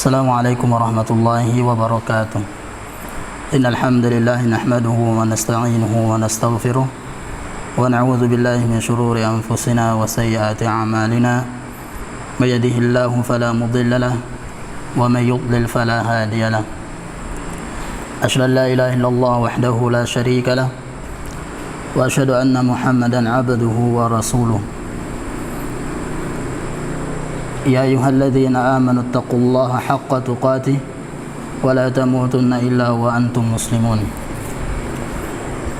السلام عليكم ورحمة الله وبركاته. إن الحمد لله نحمده ونستعينه ونستغفره ونعوذ بالله من شرور أنفسنا وسيئات أعمالنا. من يهده الله فلا مضل له ومن يضلل فلا هادي له. أشهد أن لا إله إلا الله وحده لا شريك له وأشهد أن محمدا عبده ورسوله. يا أيها الذين آمنوا اتقوا الله حق تقاته ولا تموتن إلا وأنتم مسلمون.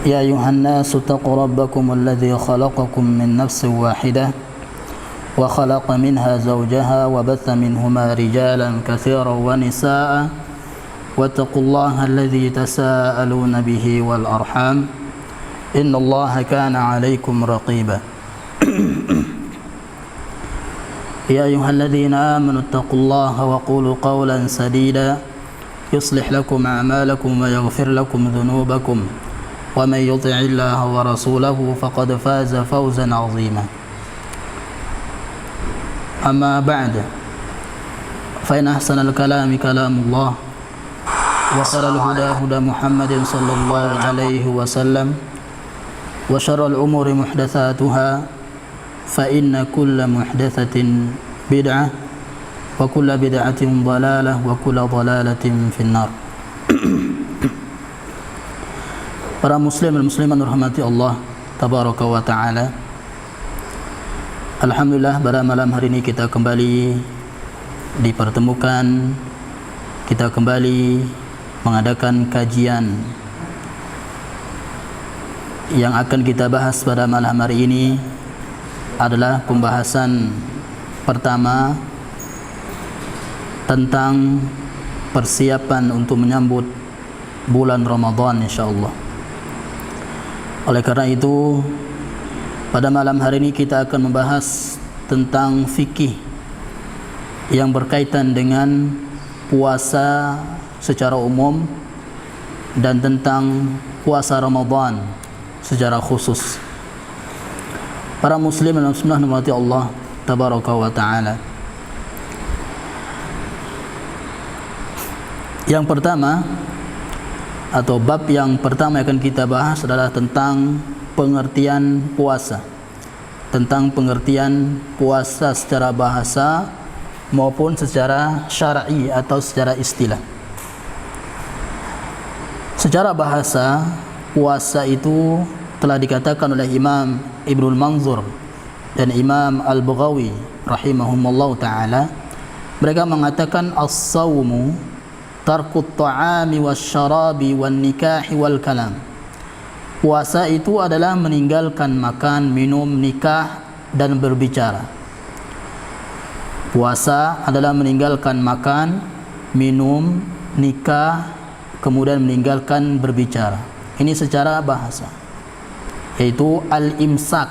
يا أيها الناس اتقوا ربكم الذي خلقكم من نفس واحدة وخلق منها زوجها وبث منهما رجالا كثيرا ونساء واتقوا الله الذي تساءلون به والأرحام إن الله كان عليكم رقيبا. يا أيها الذين آمنوا اتقوا الله وقولوا قولا سديدا يصلح لكم أعمالكم ويغفر لكم ذنوبكم ومن يطع الله ورسوله فقد فاز فوزا عظيما. أما بعد فإن أحسن الكلام كلام الله وخير الهدى هدى محمد صلى الله عليه وسلم وشر الأمور محدثاتها فإن كل محدثة بدعة وكل بدعة ضلالة وكل ضلالة في النار. Para muslim dan muslimat rahmati Allah tabaraka wa taala. Alhamdulillah, pada malam hari ini kita kembali dipertemukan, kita kembali mengadakan kajian yang akan kita bahas pada malam hari ini adalah pembahasan pertama tentang persiapan untuk menyambut bulan Ramadan insyaallah. Oleh karena itu, pada malam hari ini kita akan membahas tentang fikih yang berkaitan dengan puasa secara umum dan tentang puasa Ramadan secara khusus. Para muslim dan muslimat rahmati Allah tabaraka wa taala. Yang pertama atau bab yang pertama yang akan kita bahas adalah tentang pengertian puasa. Tentang pengertian puasa secara bahasa maupun secara syar'i atau secara istilah. Secara bahasa, puasa itu telah dikatakan oleh Imam Ibnul Manzur dan Imam Al-Baghawi rahimahumullah ta'ala. Mereka mengatakan as-sawmu tarkut ta'ami wasyarabi wan nikahi wal kalam. Puasa itu adalah meninggalkan makan, minum, nikah dan berbicara. Puasa adalah meninggalkan makan, minum, nikah, kemudian meninggalkan berbicara. Ini secara bahasa, yaitu al-imsak,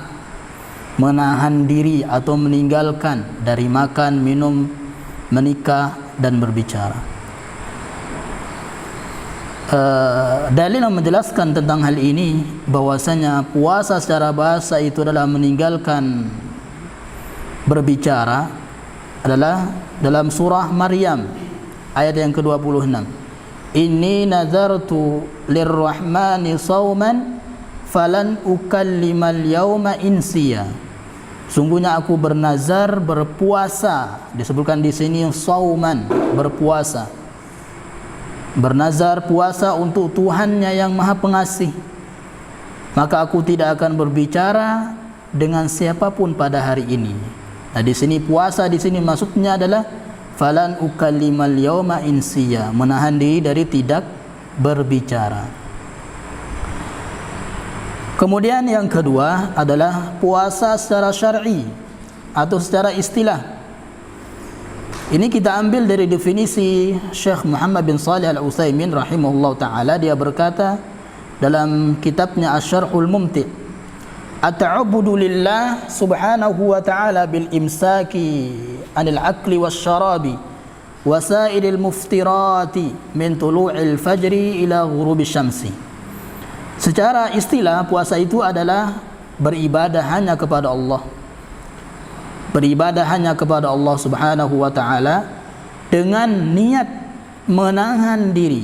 menahan diri atau meninggalkan dari makan, minum, menikah dan berbicara. Dalil yang menjelaskan tentang hal ini bahwasanya puasa secara bahasa itu adalah meninggalkan berbicara adalah dalam surah Maryam ayat yang ke-26. Inni nazartu lirrahmani sawman falan ukallimal yauma insiya. Sungguhnya aku bernazar berpuasa. Disebutkan di sini sauman, berpuasa. Bernazar puasa untuk Tuhannya yang Maha Pengasih. Maka aku tidak akan berbicara dengan siapapun pada hari ini. Nah, di sini puasa di sini maksudnya adalah falan ukallimal yauma insiya, menahan diri dari tidak berbicara. Kemudian yang kedua adalah puasa secara syar'i atau secara istilah. Ini kita ambil dari definisi Syekh Muhammad bin Shalih Al-Utsaimin rahimahullah ta'ala. Dia berkata dalam kitabnya Asy-Syarhul Mumti', at-ta'abbudu lillah subhanahu wa ta'ala bil imsaki anil akli wasyarabi wasailil muftirati min tulu'il fajri ila ghurubi syamsi. Secara istilah, puasa itu adalah beribadah hanya kepada Allah. Beribadah hanya kepada Allah Subhanahu wa taala dengan niat menahan diri,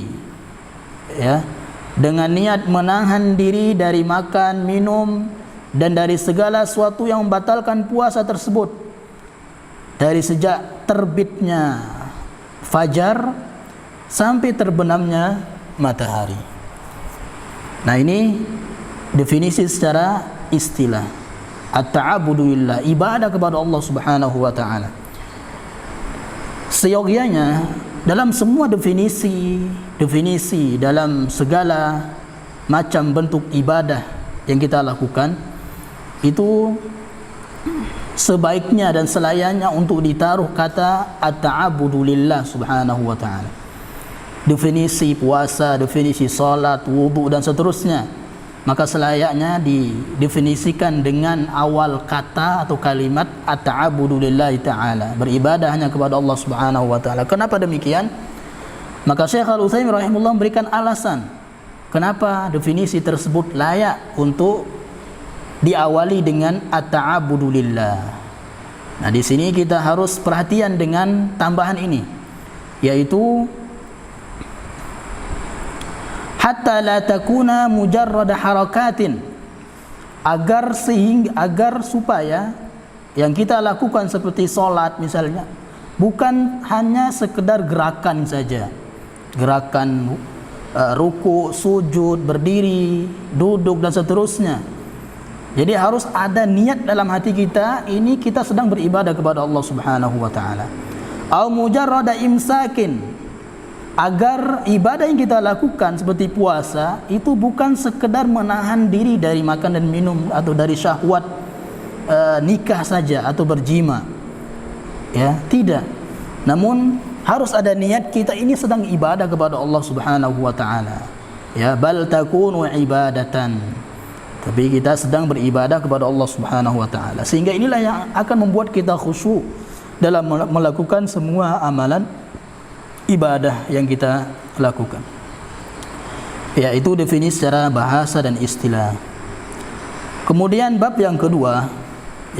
ya, dengan niat menahan diri dari makan, minum, dan dari segala sesuatu yang membatalkan puasa tersebut, dari sejak terbitnya fajar sampai terbenamnya matahari. Nah, ini definisi secara istilah. At-ta'abudu lillah, ibadah kepada Allah Subhanahu wa taala. Seyogyanya dalam semua definisi dalam segala macam bentuk ibadah yang kita lakukan, itu sebaiknya dan selayaknya untuk ditaruh kata at-ta'abudu lillah subhanahu wa ta'ala. Definisi puasa, definisi salat, wudu dan seterusnya, maka selayaknya didefinisikan dengan awal kata atau kalimat at-ta'abudu lillahi ta'ala, beribadah hanya kepada Allah Subhanahu wa taala. Kenapa demikian? Maka Syekh Al-Utsaimin rahimahullah memberikan alasan kenapa definisi tersebut layak untuk diawali dengan at-ta'abudu lillah. Nah, di sini kita harus perhatian dengan tambahan ini, yaitu hatta la takuna mujarrad harakatin, agar supaya yang kita lakukan seperti salat misalnya bukan hanya sekedar gerakan saja, gerakan ruku, sujud, berdiri, duduk dan seterusnya. Jadi harus ada niat dalam hati kita, ini kita sedang beribadah kepada Allah Subhanahu wa taala. Au mujarrada imsakin, agar ibadah yang kita lakukan seperti puasa itu bukan sekedar menahan diri dari makan dan minum atau dari syahwat nikah saja atau berjima, ya, tidak. Namun harus ada niat kita ini sedang ibadah kepada Allah Subhanahu wa taala, ya, bal takunu ibadatan, tapi kita sedang beribadah kepada Allah Subhanahu wa taala, sehingga inilah yang akan membuat kita khusyuk dalam melakukan semua amalan ibadah yang kita lakukan. Ya, itu definisi secara bahasa dan istilah. Kemudian bab yang kedua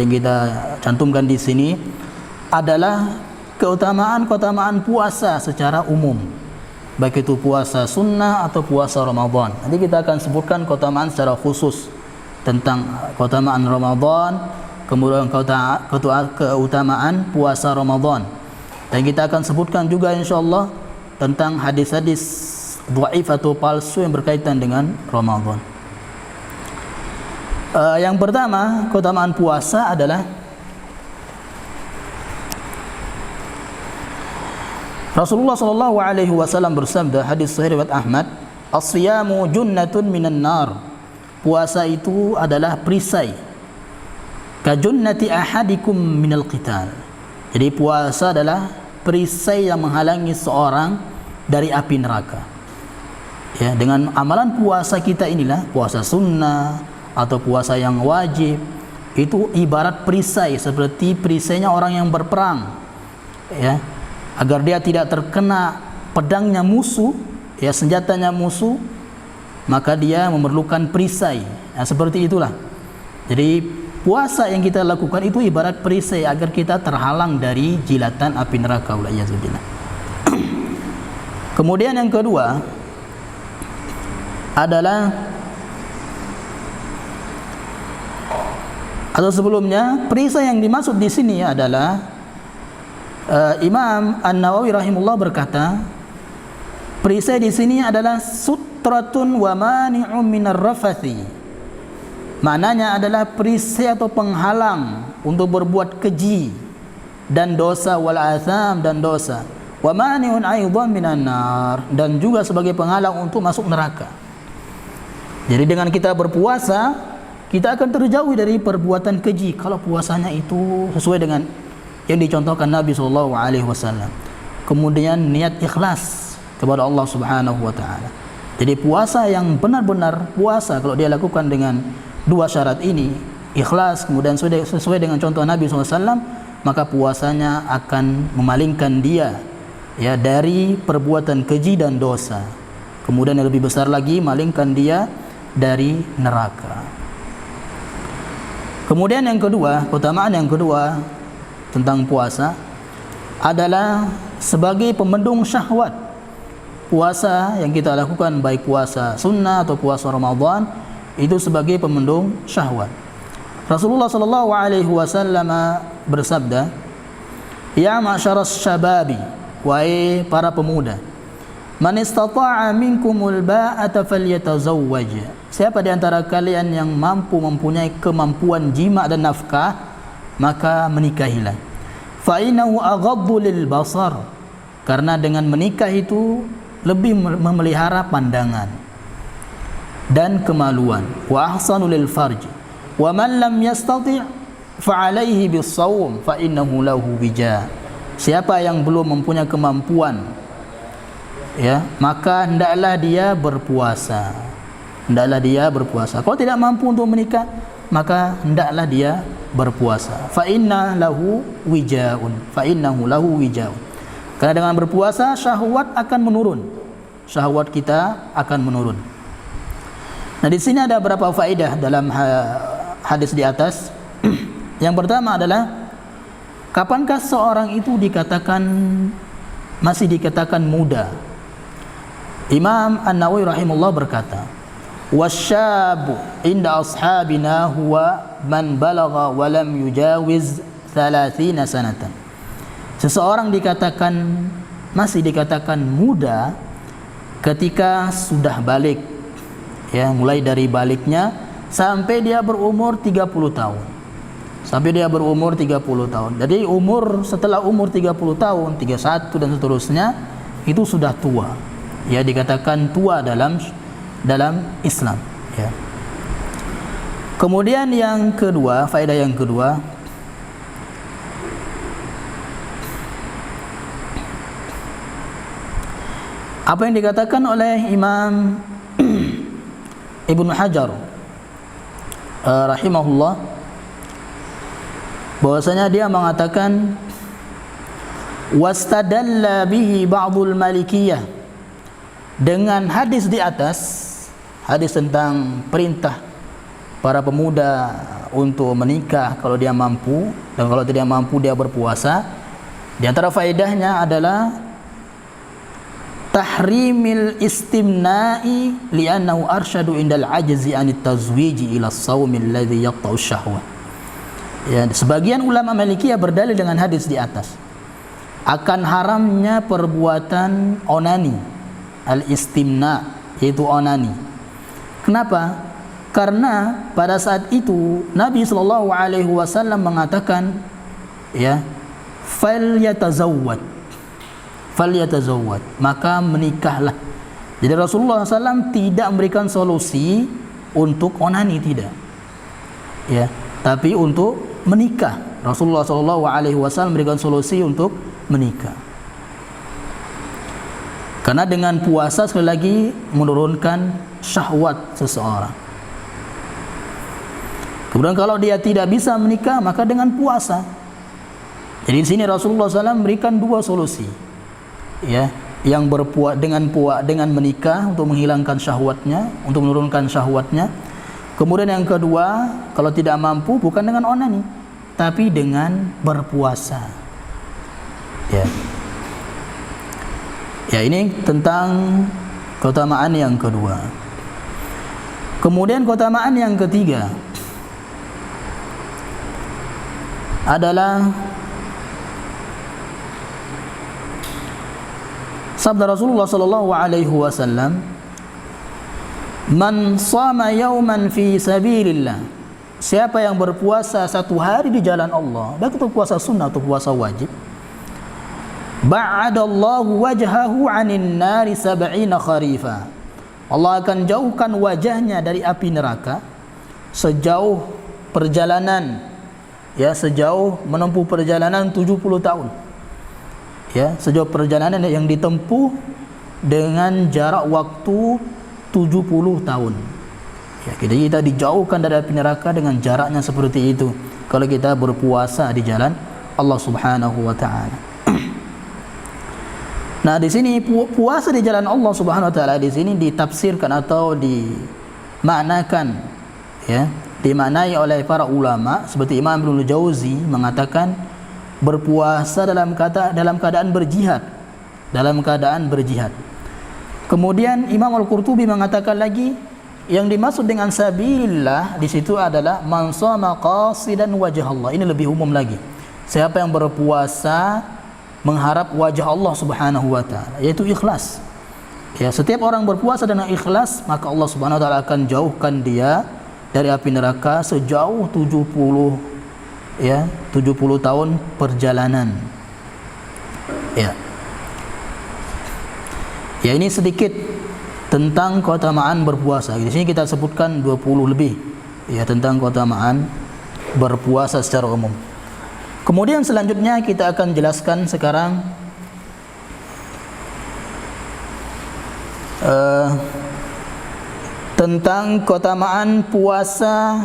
yang kita cantumkan di sini adalah keutamaan puasa secara umum, baik itu puasa sunnah atau puasa Ramadan. Nanti kita akan sebutkan keutamaan secara khusus tentang keutamaan Ramadan, kemudian keutamaan puasa Ramadan. Dan kita akan sebutkan juga insyaAllah tentang hadis-hadis dhaif atau palsu yang berkaitan dengan Ramadan. Yang pertama, keutamaan puasa adalah Rasulullah SAW bersabda, hadis sahih riwayat Ahmad, as-siyamu junnatun minan nar, puasa itu adalah perisai, ka junnati ahadikum minal qital. Jadi puasa adalah perisai yang menghalangi seorang dari api neraka. Ya, dengan amalan puasa kita inilah, puasa sunnah atau puasa yang wajib, itu ibarat perisai, seperti perisainya orang yang berperang, ya, agar dia tidak terkena pedangnya musuh, ya, senjatanya musuh, maka dia memerlukan perisai. Nah, seperti itulah. Jadi puasa yang kita lakukan itu ibarat perisai agar kita terhalang dari jilatan api neraka. Kemudian yang kedua adalah, atau sebelumnya, perisai yang dimaksud di sini adalah Imam An-Nawawi rahimahullah berkata, perisai di sini adalah sutratun wa mani'un minar rafathi. Maknanya adalah perisai atau penghalang untuk berbuat keji dan dosa, wal atham dan dosa, wa mani'un aidan minan nar, dan juga sebagai penghalang untuk masuk neraka. Jadi dengan kita berpuasa, kita akan terjauh dari perbuatan keji kalau puasanya itu sesuai dengan yang dicontohkan Nabi SAW. Kemudian niat ikhlas kepada Allah Subhanahu wa taala. Jadi puasa yang benar-benar puasa kalau dia lakukan dengan dua syarat ini, ikhlas, kemudian sesuai dengan contoh Nabi SAW, maka puasanya akan memalingkan dia, ya, dari perbuatan keji dan dosa. Kemudian yang lebih besar lagi, malingkan dia dari neraka. Kemudian yang kedua, keutamaan yang kedua tentang puasa adalah sebagai pemendung syahwat. Puasa yang kita lakukan, baik puasa sunnah atau puasa Ramadan, itu sebagai pemendung syahwat. Rasulullah sallallahu alaihi wasallam bersabda, "Ya ma'syaras syababi, wahai para pemuda, man istata'a minkumul ba'ata falyatazawwaj." Siapa di antara kalian yang mampu mempunyai kemampuan jima dan nafkah, maka menikahilah. Fa innahu aghaddu lil basar, karena dengan menikah itu lebih memelihara pandangan dan kemaluan. Wa ahsanu lil farj. Wa man lam yastati' fa alaihi bis-shaum fa innahu lahu wija. Siapa yang belum mempunyai kemampuan, ya, maka hendaklah dia berpuasa. Hendaklah dia berpuasa. Kalau tidak mampu untuk menikah, maka hendaklah dia berpuasa. Fa inna lahu wijaun. Fa innahu lahu wijaun. Karena dengan berpuasa syahwat akan menurun. Syahwat kita akan menurun. Nah, di sini ada beberapa faedah dalam hadis di atas. Yang pertama adalah, kapankah seorang itu masih dikatakan muda? Imam An-Nawawi rahimahullah berkata, "Wasyabu inda ashabina huwa man balagha wa lam yujawiz 30 sanatan." Seseorang masih dikatakan muda ketika sudah balik, ya, mulai dari baliknya sampai dia berumur 30 tahun. Sampai dia berumur 30 tahun. Jadi setelah umur 30 tahun, 31 dan seterusnya, itu sudah tua. Ya, dikatakan tua dalam Islam, ya. Kemudian yang kedua, faedah yang kedua, apa yang dikatakan oleh Imam Ibnu Hajar rahimahullah, bahwasanya dia mengatakan, wastadalla bihi ba'dul malikiyah, dengan hadis di atas, hadis tentang perintah para pemuda untuk menikah kalau dia mampu, dan kalau tidak mampu dia berpuasa. Di antara faedahnya adalah tahrimil istimna'i li'annahu arsyadu indal ajzi anit tazwiji ila as-sawmi alladhi yaqta'u syahwah. Ya, sebagian ulama Malikiyah berdalil dengan hadis di atas akan haramnya perbuatan onani, al-istimna, yaitu onani. Kenapa? Karena pada saat itu Nabi sallallahu alaihi wasallam mengatakan, ya, falyatazawwad, maka menikahlah. Jadi Rasulullah SAW tidak memberikan solusi untuk onani, tidak, ya, tapi untuk menikah. Rasulullah SAW memberikan solusi untuk menikah. Karena dengan puasa sekali lagi menurunkan syahwat seseorang. Kemudian kalau dia tidak bisa menikah, maka dengan puasa. Jadi di sini Rasulullah SAW memberikan dua solusi, ya, yang dengan menikah untuk menghilangkan syahwatnya, untuk menurunkan syahwatnya. Kemudian yang kedua, kalau tidak mampu bukan dengan onani, tapi dengan berpuasa. Ya. Ya, ini tentang keutamaan yang kedua. Kemudian keutamaan yang ketiga adalah sabda Rasulullah sallallahu alaihi wasallam, "Man shama yawman fi sabilillah." Siapa yang berpuasa satu hari di jalan Allah, baik itu puasa sunnah atau puasa wajib, ba'adallahu wajhahu 'anil nari 70 kharifa. Allah akan jauhkan wajahnya dari api neraka sejauh perjalanan, ya, sejauh menempuh perjalanan 70 tahun. Ya, sejauh perjalanan yang ditempuh dengan jarak waktu 70 tahun. Ya, kita dijauhkan dari api neraka dengan jaraknya seperti itu kalau kita berpuasa di jalan Allah Subhanahu wa taala. Nah, di sini puasa di jalan Allah Subhanahu wa taala di sini ditafsirkan atau dimaknakan, ya, dimaknai oleh para ulama seperti Imam Ibnu Jauzi mengatakan, berpuasa dalam keadaan berjihad, Kemudian Imam Al-Qurtubi mengatakan lagi, yang dimaksud dengan sabilillah di situ adalah man shama qasidan wajh Allah. Ini lebih umum lagi. Siapa yang berpuasa mengharap wajah Allah Subhanahu wa taala, yaitu ikhlas. Ya, setiap orang berpuasa dengan ikhlas, maka Allah Subhanahu wa taala akan jauhkan dia dari api neraka sejauh 70 tahun perjalanan. Ya, ini sedikit tentang keutamaan berpuasa. Di sini kita sebutkan 20 lebih ya tentang keutamaan berpuasa secara umum. Kemudian selanjutnya kita akan jelaskan sekarang tentang keutamaan puasa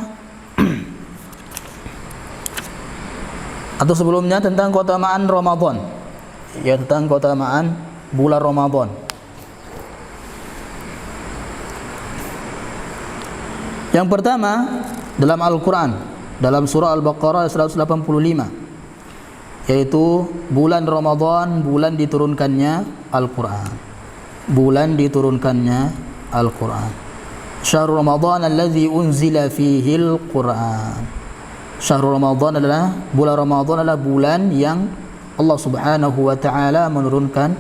atau sebelumnya tentang keutamaan Ramadan. Ya, tentang keutamaan bulan Ramadan. Yang pertama dalam Al-Quran, dalam surah Al-Baqarah 185, yaitu bulan Ramadan, bulan diturunkannya Al-Quran. Syahrul Ramadan alladzi unzila fihi Al-Quran. Syahrul Ramadan adalah bulan yang Allah Subhanahu wa taala menurunkan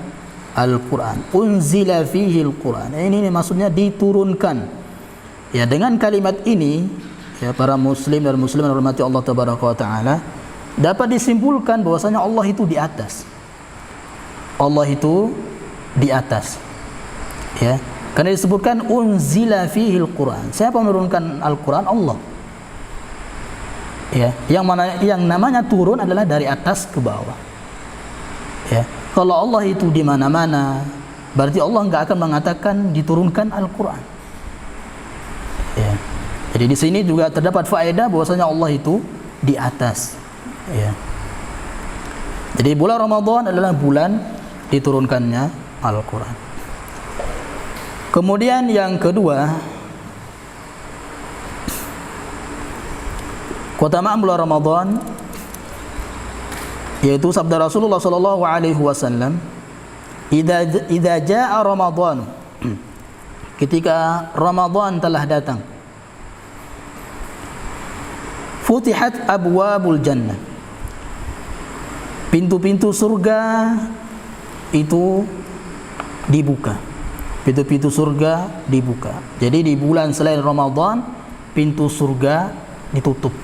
Al-Quran. Unzila fihi Al-Quran. Ini maksudnya diturunkan. Ya, dengan kalimat ini ya para muslim dan muslimat hormati Allah tabaraka wa taala, dapat disimpulkan bahwasanya Allah itu di atas. Ya, karena disebutkan unzila fihi Al-Quran. Siapa menurunkan Al-Quran? Allah. Ya, yang namanya turun adalah dari atas ke bawah. Ya, kalau Allah itu di mana-mana, berarti Allah enggak akan mengatakan diturunkan Al-Quran. Ya. Jadi di sini juga terdapat faedah bahwasanya Allah itu di atas. Ya. Jadi bulan Ramadan adalah bulan diturunkannya Al-Quran. Kemudian yang kedua, keutamaan bulan Ramadan, yaitu sabda Rasulullah sallallahu alaihi wasallam, "Idza jaa Ramadan," ketika Ramadan telah datang, futihat abwabul jannah, pintu-pintu surga itu dibuka. Jadi di bulan selain Ramadan, pintu surga ditutup.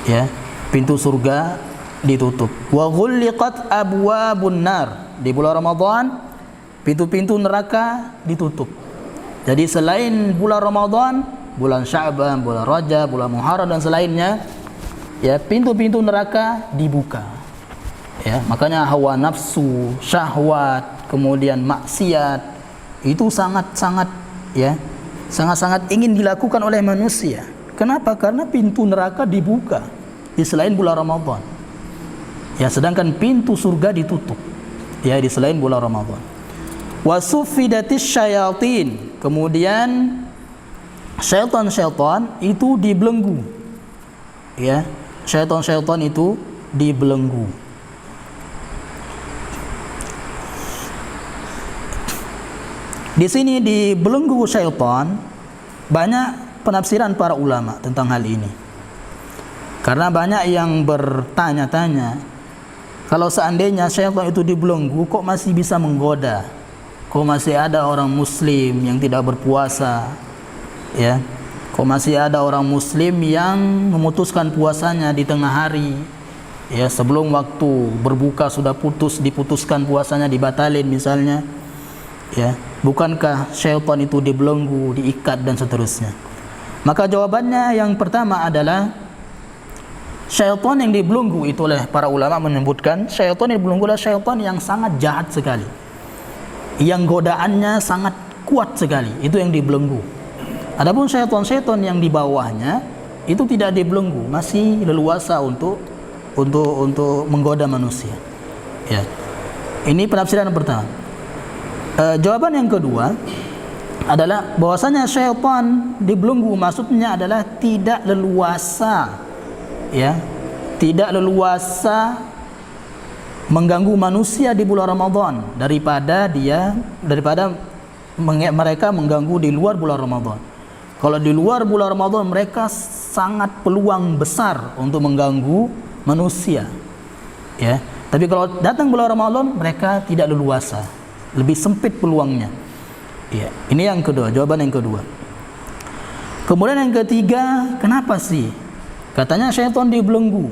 Ya, pintu surga ditutup. Wa ghulliqat abwabun nar. Di bulan Ramadan, pintu-pintu neraka ditutup. Jadi selain bulan Ramadan, bulan Sya'ban, bulan Rajab, bulan Muharram dan selainnya, ya pintu-pintu neraka dibuka. Ya, makanya hawa nafsu, syahwat, kemudian maksiat itu sangat-sangat ingin dilakukan oleh manusia. Kenapa? Karena pintu neraka dibuka di selain bulan Ramadan. Ya, sedangkan pintu surga ditutup ya di selain bulan Ramadan. Wasuffidatis syayatin, kemudian syaitan-syaitan itu dibelenggu. Ya, syaitan-syaitan itu dibelenggu. Di sini dibelenggu syaitan, banyak penafsiran para ulama tentang hal ini. Karena banyak yang bertanya-tanya, kalau seandainya syaitan itu dibelenggu, kok masih bisa menggoda? Kok masih ada orang muslim yang tidak berpuasa? Ya, kok masih ada orang muslim yang memutuskan puasanya di tengah hari? Ya, sebelum waktu berbuka sudah diputuskan puasanya, dibatalin misalnya. Ya, bukankah syaitan itu dibelenggu, diikat dan seterusnya? Maka jawabannya yang pertama adalah syaitan yang dibelenggu itu, oleh para ulama menyebutkan syaitan yang dibelenggu adalah syaitan yang sangat jahat sekali, yang godaannya sangat kuat sekali, itu yang dibelenggu. Adapun syaitan-syaitan yang di bawahnya itu tidak dibelenggu, masih leluasa untuk menggoda manusia. Ya, ini penafsiran yang pertama. Jawaban yang kedua adalah bahwasanya syaitan dibelenggu, maksudnya adalah tidak leluasa, ya, tidak leluasa mengganggu manusia di bulan Ramadan daripada mereka mengganggu di luar bulan Ramadan. Kalau di luar bulan Ramadan mereka sangat peluang besar untuk mengganggu manusia, ya. Tapi kalau datang bulan Ramadan mereka tidak leluasa, lebih sempit peluangnya. Ya, ini yang kedua, jawaban yang kedua. Kemudian yang ketiga, kenapa sih? Katanya syaitan dibelenggu.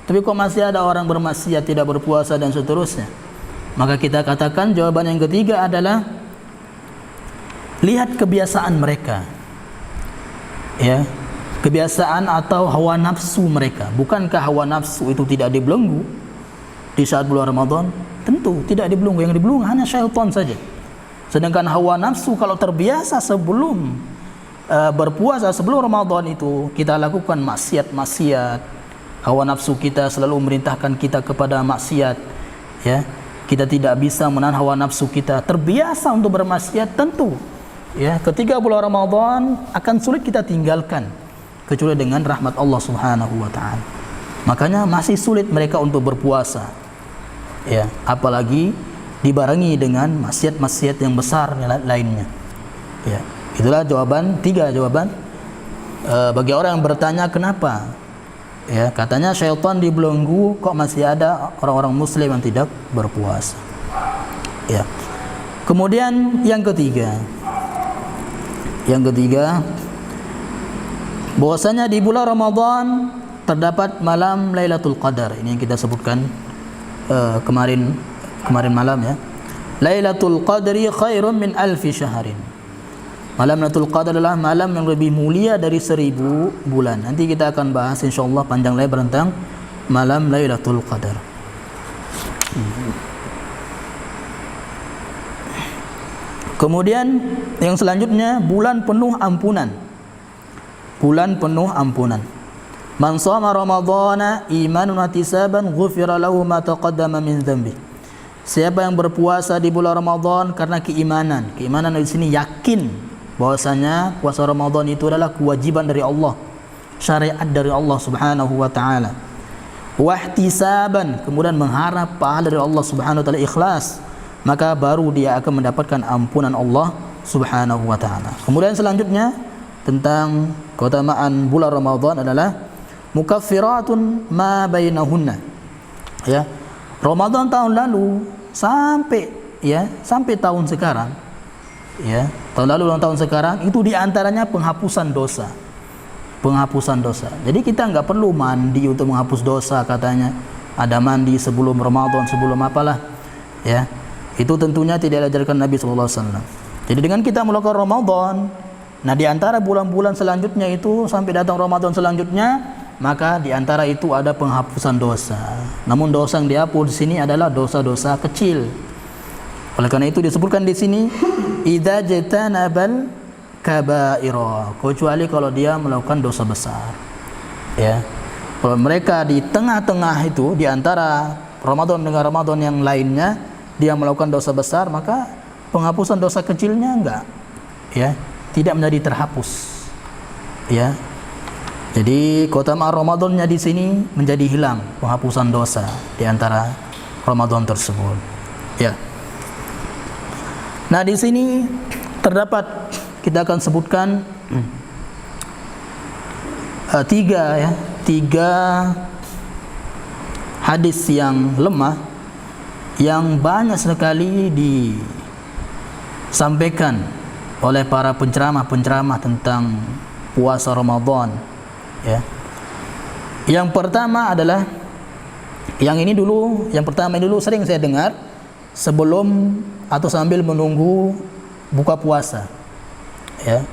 Tapi kok masih ada orang bermaksiat, tidak berpuasa dan seterusnya? Maka kita katakan jawaban yang ketiga adalah lihat kebiasaan mereka. Ya, kebiasaan atau hawa nafsu mereka. Bukankah hawa nafsu itu tidak dibelenggu di saat bulan Ramadan? Tentu tidak dibelenggu, yang dibelenggu hanya syaitan saja. Sedangkan hawa nafsu kalau terbiasa sebelum berpuasa, sebelum Ramadan itu kita lakukan maksiat-maksiat, hawa nafsu kita selalu memerintahkan kita kepada maksiat, ya. Kita tidak bisa menahan hawa nafsu kita, terbiasa untuk bermaksiat, tentu ya ketika bulan Ramadan akan sulit kita tinggalkan kecuali dengan rahmat Allah Subhanahu wa taala. Makanya masih sulit mereka untuk berpuasa. Ya, apalagi dibarengi dengan maksiat-maksiat yang besar lainnya. Ya, itulah jawaban, tiga jawaban bagi orang yang bertanya kenapa. Ya, katanya syaitan dibelenggu, kok masih ada orang-orang muslim yang tidak berpuasa. Ya. Kemudian yang ketiga, bahwasanya di bulan Ramadan terdapat malam Lailatul Qadar. Ini yang kita sebutkan kemarin malam, ya. Lailatul Qadri khairun min alfi syahrin. Malam Lailatul Qadar adalah malam yang lebih mulia dari 1000 bulan. Nanti kita akan bahas insyaallah panjang lebar tentang malam Lailatul Qadar. Kemudian yang selanjutnya bulan penuh ampunan. Bulan penuh ampunan. Man shoma ramadhana imanan wa ihtisaban ghufira lahu ma taqaddama min dzambi. Siapa yang berpuasa di bulan Ramadan karena keimanan. Keimanan di sini yakin bahwasanya puasa Ramadan itu adalah kewajiban dari Allah, syariat dari Allah Subhanahu wa taala. Wa ihtisaban, kemudian mengharap pahala dari Allah Subhanahu wa taala, ikhlas, maka baru dia akan mendapatkan ampunan Allah Subhanahu wa taala. Kemudian selanjutnya tentang keutamaan bulan Ramadan adalah mukaffiratun ma bainahunna. Ya. Ramadan tahun lalu sampai tahun sekarang, ya, tahun lalu dan tahun sekarang itu diantaranya penghapusan dosa. Jadi kita nggak perlu mandi untuk menghapus dosa, katanya ada mandi sebelum Ramadan, sebelum apalah, ya. Itu tentunya tidak diajarkan Nabi SAW. Jadi dengan kita melakukan Ramadan, nah di antara bulan-bulan selanjutnya itu sampai datang Ramadan selanjutnya, maka di antara itu ada penghapusan dosa. Namun dosa yang dihapus di sini adalah dosa-dosa kecil. Oleh karena itu disebutkan di sini idza jatanabal kaba'ira, kecuali kalau dia melakukan dosa besar. Ya. Kalau mereka di tengah-tengah itu, di antara Ramadan dengan Ramadan yang lainnya, dia melakukan dosa besar, maka penghapusan dosa kecilnya tidak menjadi terhapus. Ya. Jadi keutamaan Ramadannya di sini menjadi hilang, penghapusan dosa di antara Ramadan tersebut. Ya. Nah, di sini terdapat, kita akan sebutkan tiga hadis yang lemah yang banyak sekali disampaikan oleh para penceramah tentang puasa Ramadan. Ya. Yang pertama adalah yang pertama ini dulu sering saya dengar sebelum atau sambil menunggu buka puasa. Ya.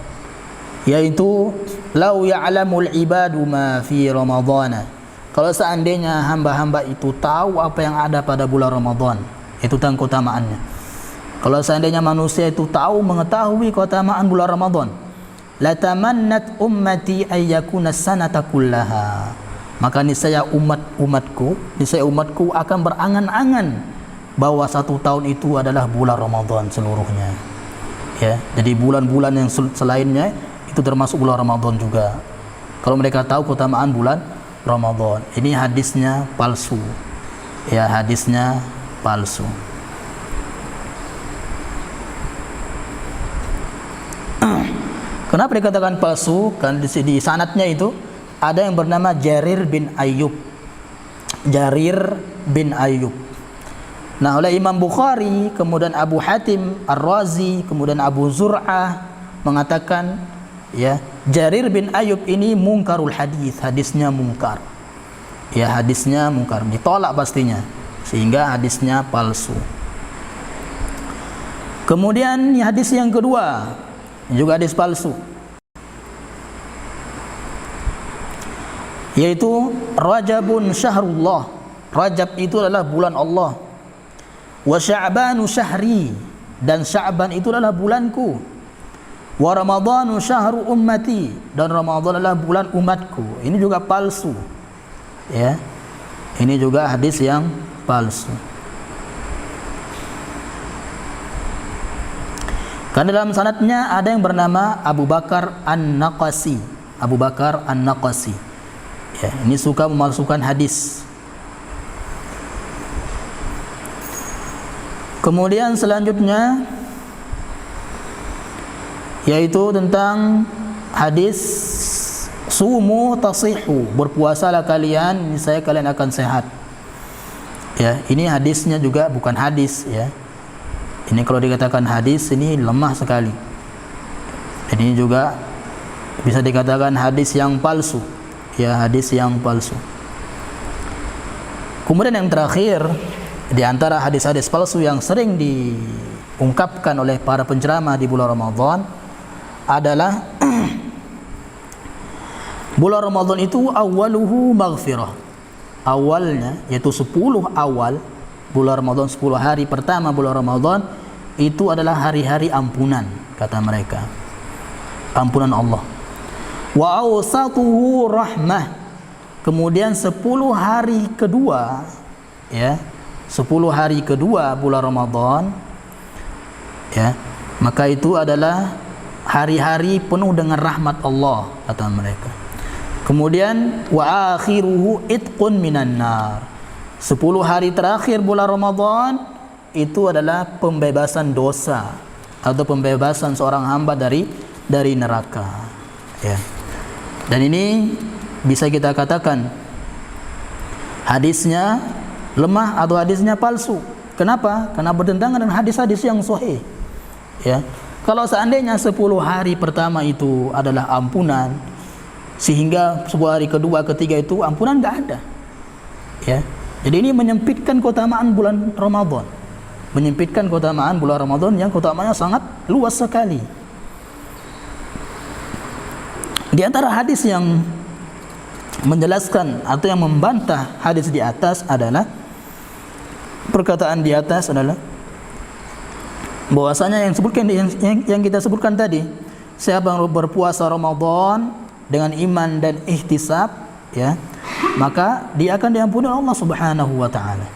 Yaitu lau ya'lamul ibadu ma fi ramadhana. Kalau seandainya hamba-hamba itu tahu apa yang ada pada bulan Ramadan, itu tentang keutamaannya. Kalau seandainya manusia itu mengetahui keutamaan bulan Ramadan, latamannat ummati ayyakuna sanata kullaha, maka niscaya umatku akan berangan-angan bahwa 1 tahun itu adalah bulan Ramadan seluruhnya. Ya, jadi bulan-bulan yang selainnya itu termasuk bulan Ramadan juga. Kalau mereka tahu keutamaan bulan Ramadan. Ini hadisnya palsu. Ya, hadisnya palsu. Kenapa dikatakan palsu? Kan di sanadnya itu ada yang bernama Jarir bin Ayyub. Jarir bin Ayyub. Nah, oleh Imam Bukhari, kemudian Abu Hatim Ar-Razi, kemudian Abu Zur'ah mengatakan, ya, Jarir bin Ayyub ini mungkarul hadis, hadisnya mungkar. Ya, hadisnya mungkar, ditolak pastinya, sehingga hadisnya palsu. Kemudian hadis yang kedua, juga hadis palsu, yaitu Rajabun syahrullah. Rajab itu adalah bulan Allah. Wa Sya'banu syahri, dan Sya'ban itu adalah bulanku. Wa Ramadhanu syahru ummati, dan Ramadan adalah bulan umatku. Ini juga palsu. Ya. Ini juga hadis yang palsu. Karena dalam sanadnya ada yang bernama Abu Bakar An-Naqasi. Abu Bakar An-Naqasi. Ya, ini suka memalsukan hadis. Kemudian selanjutnya yaitu tentang hadis sumu tasihu, berpuasalah kalian, niscaya kalian akan sehat. Ya, ini hadisnya juga bukan hadis, ya. Ini kalau dikatakan hadis ini lemah sekali. Ini juga bisa dikatakan hadis yang palsu. Ya, hadis yang palsu. Kemudian yang terakhir, di antara hadis-hadis palsu yang sering diungkapkan oleh para penceramah di bulan Ramadan adalah bulan Ramadan itu awaluhu maghfirah. Awalnya, yaitu 10 awal bulan Ramadan, 10 hari pertama bulan Ramadan itu adalah hari-hari ampunan, kata mereka. Ampunan Allah. Wa awsatuhu rahmah. Kemudian 10 hari kedua, ya, 10 hari kedua bulan Ramadan, ya, maka itu adalah hari-hari penuh dengan rahmat Allah, kata mereka. Kemudian wa akhiruhu itqun minan nar. 10 hari terakhir bulan Ramadan itu adalah pembebasan dosa atau pembebasan seorang hamba dari neraka, ya. Dan ini bisa kita katakan hadisnya lemah atau hadisnya palsu. Kenapa? Karena bertentangan dengan hadis-hadis yang sahih. Ya. Kalau seandainya 10 hari pertama itu adalah ampunan, sehingga 10 hari kedua, ketiga itu ampunan enggak ada. Ya. Jadi ini menyempitkan keutamaan bulan Ramadan. Menyempitkan keutamaan bulan Ramadan yang keutamaannya sangat luas sekali. Di antara hadis yang menjelaskan atau yang membantah hadis di atas adalah perkataan di atas adalah bahwasanya yang kita sebutkan tadi, siapa yang berpuasa Ramadan dengan iman dan ihtisab, ya, maka dia akan diampuni Allah Subhanahu wa taala.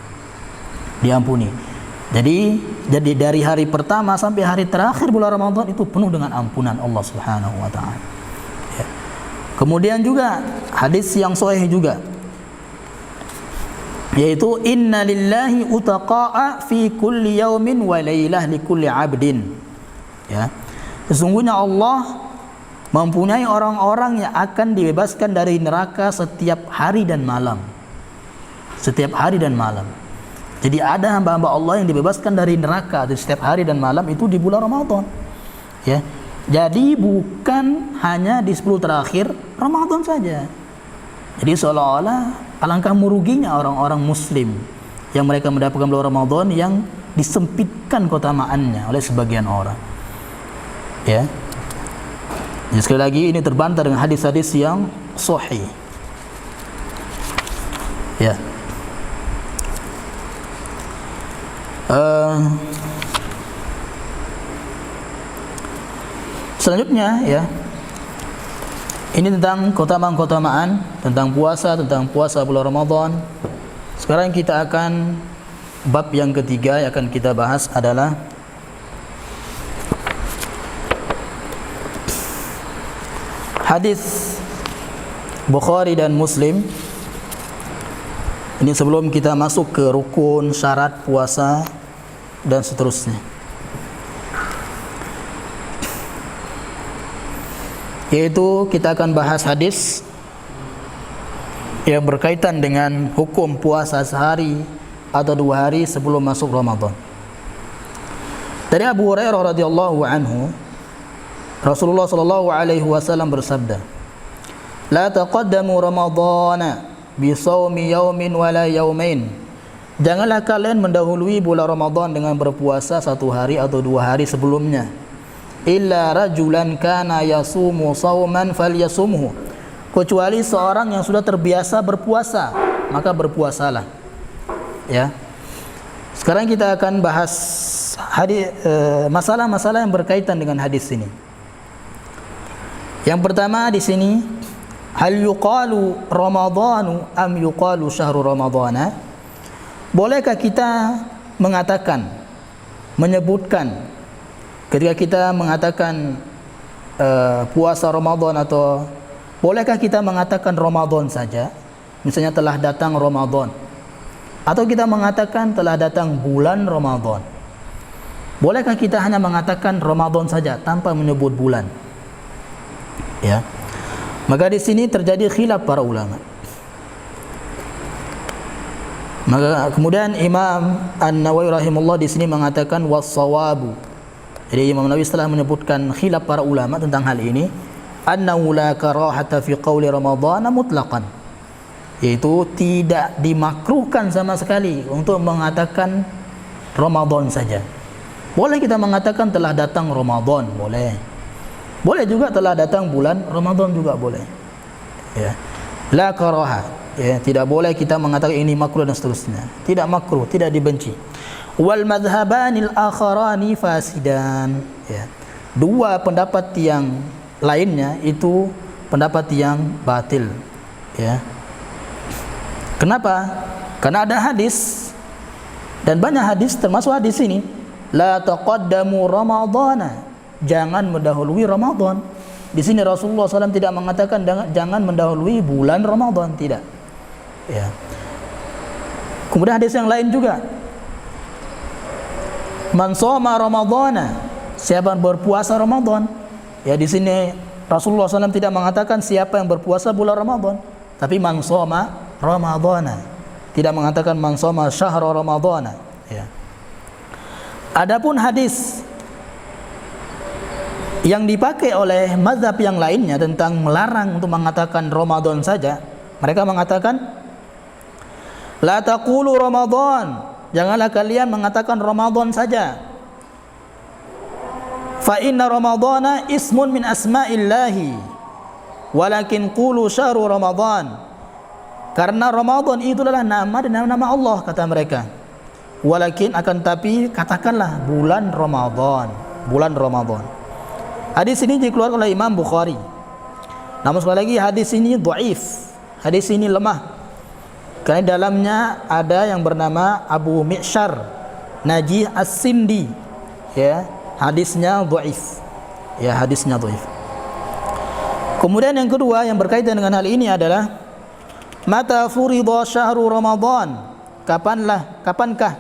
Diampuni. Jadi dari hari pertama sampai hari terakhir bulan Ramadan itu penuh dengan ampunan Allah Subhanahu wa taala. Ya. Kemudian juga hadis yang sahih juga, yaitu inna lillahi utaqa'a fi kulli yaumin wa lailah li kulli 'abdin. Ya. Sesungguhnya Allah mempunyai orang-orang yang akan dibebaskan dari neraka setiap hari dan malam. Setiap hari dan malam. Jadi ada hamba-hamba Allah yang dibebaskan dari neraka di setiap hari dan malam itu di bulan Ramadan. Ya. Jadi bukan hanya di 10 terakhir Ramadan saja. Jadi seolah-olah alangkah meruginya orang-orang muslim yang mereka mendapatkan bulan Ramadan yang disempitkan keutamaannya oleh sebagian orang. Ya. Jadi sekali lagi ini terbantah dengan hadis-hadis yang sahih. Ya. Selanjutnya, ya, ini tentang keutamaan-keutamaan tentang puasa bulan Ramadan. Sekarang kita akan bab yang ketiga yang akan kita bahas adalah hadis Bukhari dan Muslim Ini sebelum kita masuk ke rukun, syarat puasa dan seterusnya. Yaitu kita akan bahas hadis yang berkaitan dengan hukum puasa sehari atau 2 hari sebelum masuk Ramadan. Dari Abu Hurairah radhiyallahu anhu, Rasulullah sallallahu alaihi wasallam bersabda, "La taqaddamu Ramadhana bi shaumi yaumin wala yaumain." Janganlah kalian mendahului bulan Ramadan dengan berpuasa 1 hari atau 2 hari sebelumnya. Illa rajulan kana yasumu shauman falyasumhu. Kecuali seorang yang sudah terbiasa berpuasa, maka berpuasalah. Ya. Sekarang kita akan bahas masalah-masalah yang berkaitan dengan hadis ini. Yang pertama di sini, hal yuqalu Ramadhanu am yuqalu syahru Ramadhana? Bolehkah kita mengatakan, menyebutkan ketika kita mengatakan puasa Ramadan, atau bolehkah kita mengatakan Ramadan saja? Misalnya telah datang Ramadan, atau kita mengatakan telah datang bulan Ramadan. Bolehkah kita hanya mengatakan Ramadan saja tanpa menyebut bulan? Ya. Maka di sini terjadi khilaf para ulama. Maka kemudian Imam An-Nawawi rahimahullah di sini mengatakan was-shawabu. Jadi Imam Nawawi setelah menyebutkan khilaf para ulama tentang hal ini, annahu la karahata fi qauli Ramadhan mutlaqan. Yaitu tidak dimakruhkan sama sekali untuk mengatakan Ramadan saja. Boleh kita mengatakan telah datang Ramadan, boleh. Boleh juga telah datang bulan Ramadan juga boleh. Ya. La karaha. Ya, tidak boleh kita mengatakan ini makruh dan seterusnya. Tidak makruh, tidak dibenci. Wal madhhabanil akharani fasidan. Ya. 2 pendapat yang lainnya itu pendapat yang batil. Ya. Kenapa? Karena ada hadis, dan banyak hadis termasuk hadis ini, la taqaddamu Ramadhana, jangan mendahului Ramadan. Di sini Rasulullah SAW tidak mengatakan jangan mendahului bulan Ramadan, tidak. Ya. Kemudian hadis yang lain juga, man shoma Ramadhana, siapa yang berpuasa Ramadan. Ya, di sini Rasulullah SAW tidak mengatakan siapa yang berpuasa bulan Ramadan, tapi man shoma Ramadhana, tidak mengatakan man shoma syahra Ramadhana. Ya. Adapun hadis yang dipakai oleh mazhab yang lainnya tentang melarang untuk mengatakan Ramadan saja, mereka mengatakan la taqulu Ramadan, janganlah kalian mengatakan Ramadan saja. Fa inna Ramadhana ismun min asma'illahi, walakin qulu syahru Ramadan. Karena Ramadan itu adalah nama dan nama Allah, kata mereka. Walakin, akan tapi katakanlah bulan Ramadan, bulan Ramadan. Hadis ini dikeluarkan oleh Imam Bukhari. Namun sekali lagi hadis ini dhaif. Hadis ini lemah. Karena dalamnya ada yang bernama Abu Mi'syar Najih As-Sindi. Ya, hadisnya dhaif. Ya, hadisnya dhaif. Kemudian yang kedua yang berkaitan dengan hal ini adalah mata furidha syahru Ramadan? Kapankah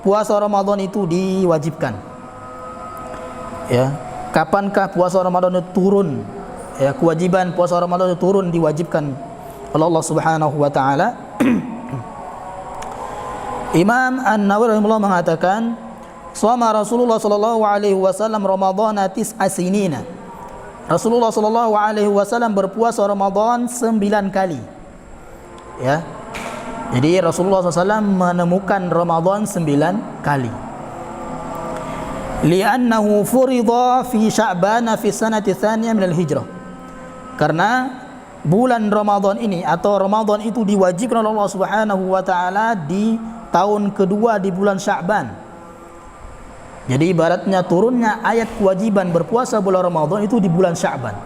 puasa Ramadan itu diwajibkan? Ya, kapankah puasa Ramadan itu turun? Ya, kewajiban puasa Ramadan itu turun, diwajibkan oleh Allah Subhanahu wa taala. Imam An-Nawawi rahimahullah mengatakan, shoma Rasulullah sallallahu alaihi wasallam Ramadhana tis'a sinina. Rasulullah sallallahu alaihi wasallam berpuasa Ramadan 9 kali. Ya. Jadi Rasulullah SAW menemukan Ramadan 9 kali. Li'annahu furidha fi Sya'ban fi sanati tsaniyah min al-hijrah. Karena bulan Ramadan ini atau Ramadan itu diwajibkan oleh Allah Subhanahu wa taala di tahun kedua di bulan Sya'ban. Jadi ibaratnya turunnya ayat kewajiban berpuasa bulan Ramadan itu di bulan Sya'ban.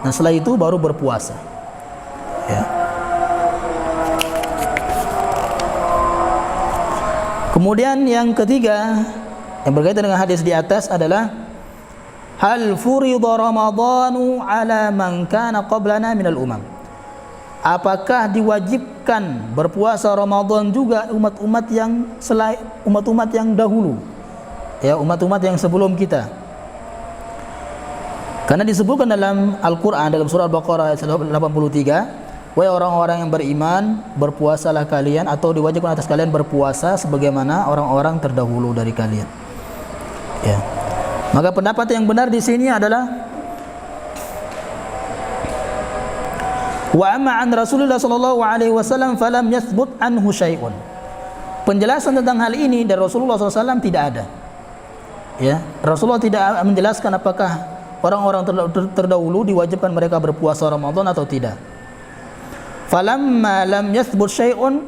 Dan setelah itu baru berpuasa. Ya. Kemudian yang ketiga yang berkaitan dengan hadis di atas adalah hal furidha Ramadhanu ala man kana qablana minal umam. apakah diwajibkan berpuasa Ramadan juga umat-umat yang umat-umat yang dahulu, ya, umat-umat yang sebelum kita? Karena disebutkan dalam Al-Quran, dalam surah Al-Baqarah ayat 83, wahai orang-orang yang beriman, berpuasalah kalian, atau diwajibkan atas kalian berpuasa sebagaimana orang-orang terdahulu dari kalian. Ya. Maka pendapat yang benar di sini adalah wa amma an Rasulullah sallallahu alaihi wasallam falam yathbut anhu syai'un. Penjelasan tentang hal ini dari Rasulullah SAW tidak ada. Ya, Rasulullah tidak menjelaskan apakah orang-orang terdahulu diwajibkan mereka berpuasa Ramadan atau tidak. Falamma lam yathbut syai'un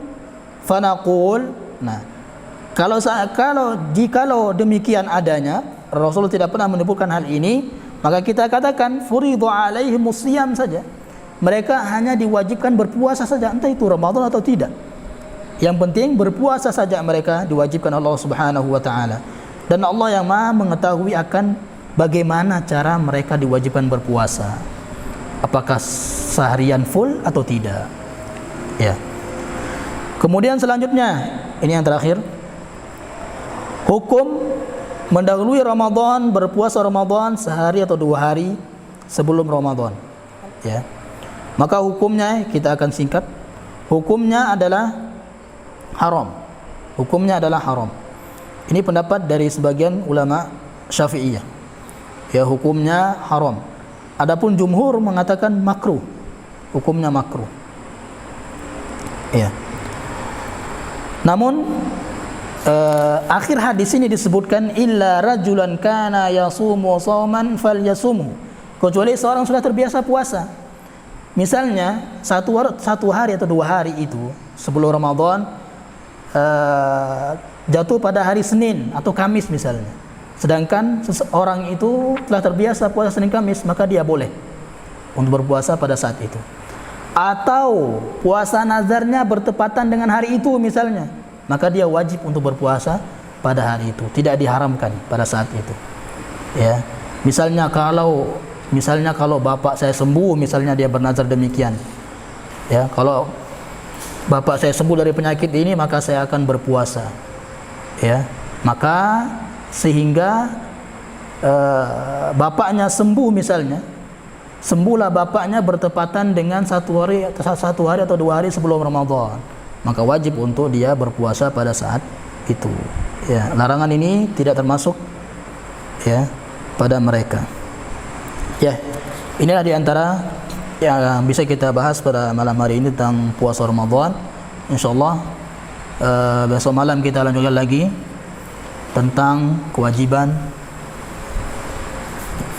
fanaqul. Nah, jikalau demikian adanya, Rasulullah tidak pernah menyebutkan hal ini, maka kita katakan furidhu alaihimus shiyam saja. Mereka hanya diwajibkan berpuasa saja, entah itu Ramadan atau tidak. Yang penting berpuasa saja mereka diwajibkan Allah Subhanahu wa taala. Dan Allah yang Maha mengetahui akan bagaimana cara mereka diwajibkan berpuasa. Apakah seharian full atau tidak? Ya. Kemudian selanjutnya, ini yang terakhir. Hukum mendahului Ramadan, berpuasa Ramadan sehari atau 2 hari sebelum Ramadan. Ya. Maka hukumnya kita akan singkat. Hukumnya adalah haram. Hukumnya adalah haram. Ini pendapat dari sebagian ulama Syafi'iyah. Ya, hukumnya haram. Adapun jumhur mengatakan makruh. Hukumnya makruh. Ya. Namun akhir hadis ini disebutkan illa rajulan kana yasumu shauman falyasumhu. Kecuali seorang sudah terbiasa puasa. Misalnya satu hari atau 2 hari itu sebelum Ramadan jatuh pada hari Senin atau Kamis misalnya. Sedangkan seseorang itu telah terbiasa puasa Senin Kamis, maka dia boleh untuk berpuasa pada saat itu. Atau puasa nazarnya bertepatan dengan hari itu misalnya, maka dia wajib untuk berpuasa pada hari itu, tidak diharamkan pada saat itu. Ya. Misalnya kalau bapak saya sembuh, misalnya dia bernazar demikian. Ya, kalau bapak saya sembuh dari penyakit ini, maka saya akan berpuasa. Ya, maka sehingga bapaknya sembuh misalnya, sembuhlah bapaknya bertepatan dengan satu hari atau 2 hari sebelum Ramadan, maka wajib untuk dia berpuasa pada saat itu. Ya, larangan ini tidak termasuk ya pada mereka. Ya, inilah diantara yang bisa kita bahas pada malam hari ini tentang puasa Ramadan. InsyaAllah besok malam kita lanjutkan lagi tentang kewajiban,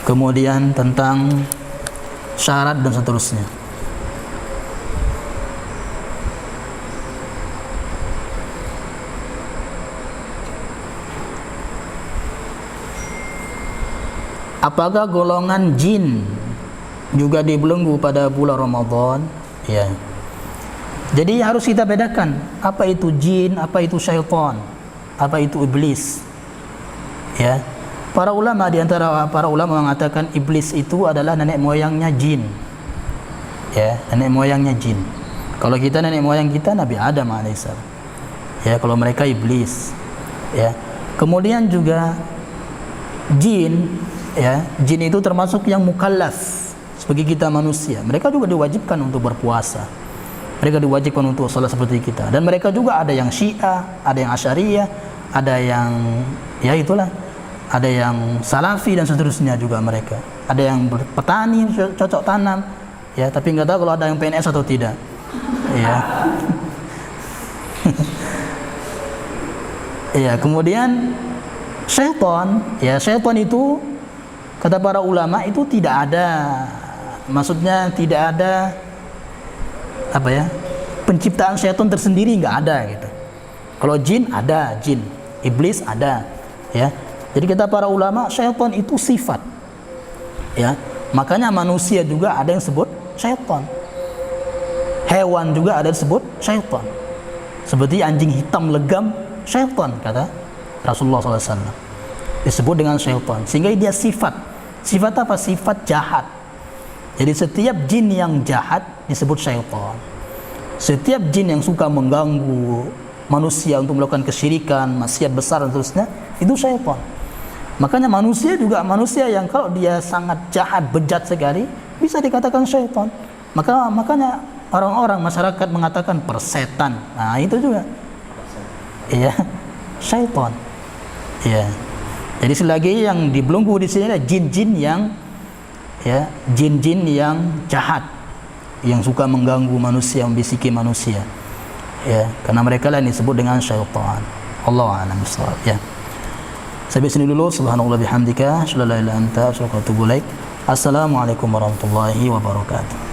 kemudian tentang syarat dan seterusnya. Apakah golongan jin juga dibelenggu pada bulan Ramadan? Ya. Jadi harus kita bedakan apa itu jin, apa itu syaitan, apa itu iblis. Ya. Para ulama, di antara para ulama mengatakan iblis itu adalah nenek moyangnya jin. Ya, nenek moyangnya jin. Kalau kita nenek moyang kita Nabi Adam alaihissalam. Ya, kalau mereka iblis. Ya. Kemudian juga jin, ya, jin itu termasuk yang mukallaf sebagai kita manusia. Mereka juga diwajibkan untuk berpuasa. Mereka diwajibkan untuk salat seperti kita. Dan mereka juga ada yang Syiah, ada yang Asy'ariyah, ada yang ya itulah, ada yang Salafi dan seterusnya juga mereka. Ada yang petani, cocok tanam, ya, tapi nggak tahu kalau ada yang PNS atau tidak. Ya. Ya, kemudian syaitan, ya, syaitan itu kata para ulama itu tidak ada, maksudnya tidak ada apa ya, penciptaan syaitan tersendiri, nggak ada gitu. Kalau jin ada, jin, iblis ada, ya. Jadi kata para ulama syaitan itu sifat, ya. Makanya manusia juga ada yang sebut syaitan, hewan juga ada yang sebut syaitan. Seperti anjing hitam legam, syaitan kata Rasulullah SAW, disebut dengan syaitan, sehingga dia sifat. Sifat apa? Sifat jahat. Jadi setiap jin yang jahat disebut syaitan. Setiap jin yang suka mengganggu manusia untuk melakukan kesyirikan, maksiat besar dan seterusnya, itu syaitan. Makanya manusia juga manusia yang kalau dia sangat jahat, bejat sekali, bisa dikatakan syaitan. Makanya orang-orang masyarakat mengatakan persetan. Nah, itu juga. Iya, syaitan. Iya. Jadi selagi yang dibelenggu di sini adalah jin-jin yang jin-jin yang jahat, yang suka mengganggu manusia, membisiki manusia. Ya, karena mereka lah yang disebut dengan syaitan. Allahu a'lam bissawab. Ya. Sampai sini dulu. Subhanallah bihamdika, asyhadu an la ilaha illa anta, astaghfiruka wa atubu ilaik. Assalamualaikum warahmatullahi wabarakatuh.